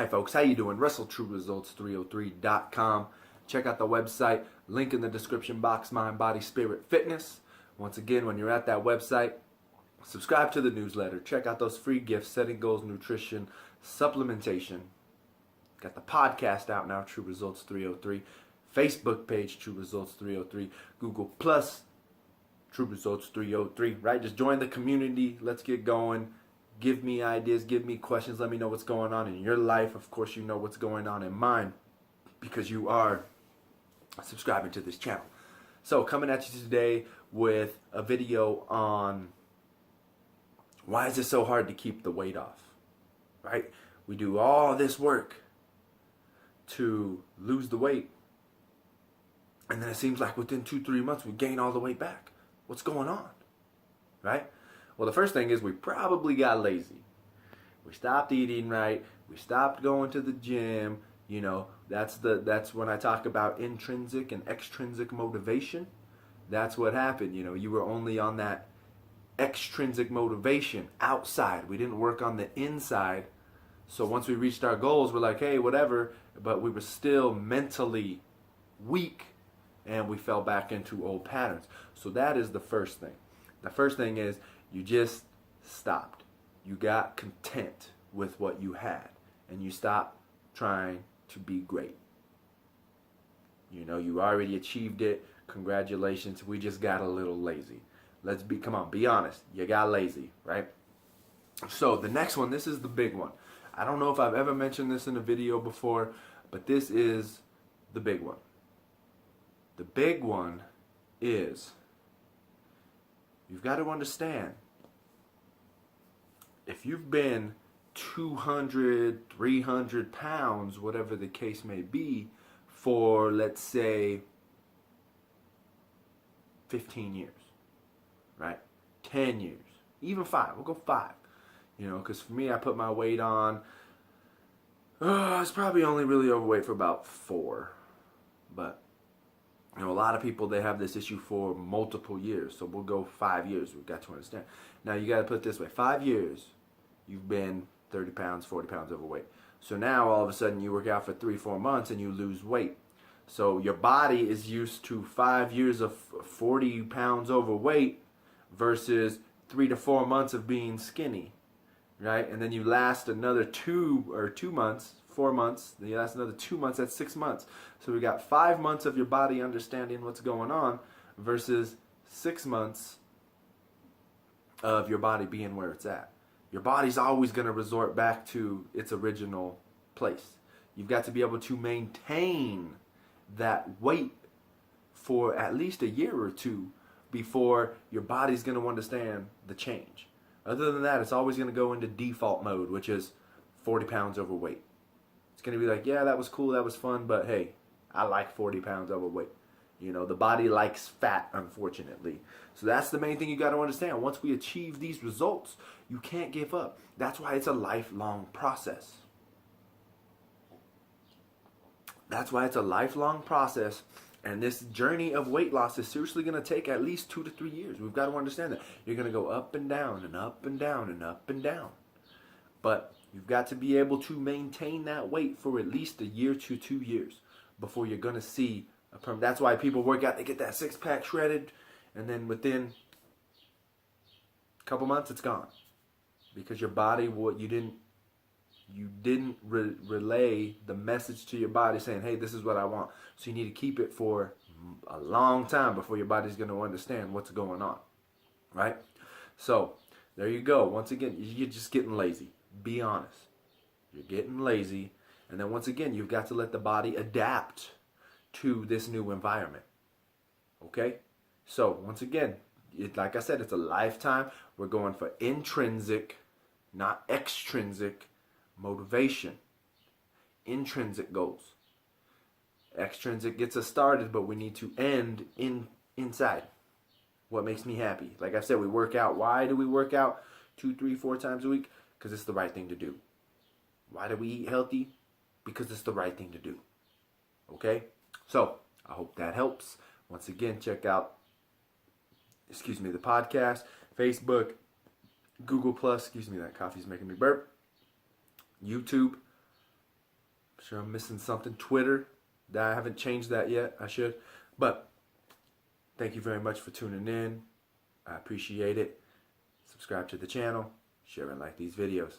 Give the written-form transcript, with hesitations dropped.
Hi folks, how you doing? WrestleTrueResults303.com. Check out the website, link in the description box, Mind, Body, Spirit, Fitness. Once again, when you're at that website, subscribe to the newsletter. Check out those free gifts, setting goals, nutrition, supplementation. Got the podcast out now, True Results 303. Facebook page, True Results 303. Google Plus, True Results 303. Right? Just join the community. Let's get going. Give me ideas, give me questions, let me know what's going on in your life. Of course, you know what's going on in mine because you are subscribing to this channel. So, coming at you today with a video on why is it so hard to keep the weight off, right? We do all this work to lose the weight, and then it seems like within 2-3 months we gain all the weight back. What's going on, right? Well, the first thing is we probably got lazy. We stopped eating right. We stopped going to the gym. You know, that's when I talk about intrinsic and extrinsic motivation. That's what happened. You know, you were only on that extrinsic motivation outside. We didn't work on the inside. So once we reached our goals, we're like, hey, whatever. But we were still mentally weak, and we fell back into old patterns. So that is the first thing. The first thing is you just stopped. You got content with what you had, and you stopped trying to be great. You know, you already achieved it. Congratulations. We just got a little lazy. Come on, be honest. You got lazy, right? So the next one, this is the big one. I don't know if I've ever mentioned this in a video before, but this is the big one. The big one is you've got to understand, if you've been 200, 300 pounds, whatever the case may be, for, let's say, 15 years, right? 10 years, even 5. We'll go 5. You know, because for me, I put my weight on, I was probably only really overweight for about 4. But you know, a lot of people, they have this issue for multiple years. So we'll go 5 years. We've got to understand. Now, you got to put it this way. 5 years, you've been 30 pounds, 40 pounds overweight. So now, all of a sudden, you work out for 3-4 months and you lose weight. So your body is used to 5 years of 40 pounds overweight versus 3 to 4 months of being skinny, right? And then you last another 2 months, 4 months, then you last another 2 months, that's 6 months. So we got 5 months of your body understanding what's going on versus 6 months of your body being where it's at. Your body's always going to resort back to its original place. You've got to be able to maintain that weight for at least a year or two before your body's going to understand the change. Other than that, it's always going to go into default mode, which is 40 pounds overweight. It's going to be like, yeah, that was cool, that was fun, but hey, I like 40 pounds overweight. You know, the body likes fat, unfortunately. So that's the main thing you got to understand. Once we achieve these results, you can't give up. That's why it's a lifelong process. That's why it's a lifelong process. And this journey of weight loss is seriously going to take at least 2 to 3 years. We've got to understand that. You're going to go up and down and up and down and up and down. But you've got to be able to maintain that weight for at least a year to 2 years before you're going to see a perm. That's why people work out, they get that six-pack shredded, and then within a couple months, it's gone. Because your body, you didn't relay the message to your body saying, hey, this is what I want. So you need to keep it for a long time before your body's going to understand what's going on, right? So there you go. Once again, you're just getting lazy. Be honest. You're getting lazy. And then once again, you've got to let the body adapt to this new environment. Okay? So once again, like I said, it's a lifetime. We're going for intrinsic, not extrinsic motivation. Intrinsic goals. Extrinsic gets us started, but we need to end inside. What makes me happy? Like I said, we work out. Why do we work out 2, 3, 4 times a week? Because it's the right thing to do. Why do we eat healthy? Because it's the right thing to do. Okay? So, I hope that helps. Once again, check out, the podcast, Facebook, Google Plus, that coffee's making me burp, YouTube, sure I'm missing something. Twitter, I haven't changed that yet. I should. But thank you very much for tuning in. I appreciate it. Subscribe to the channel. Share and like these videos.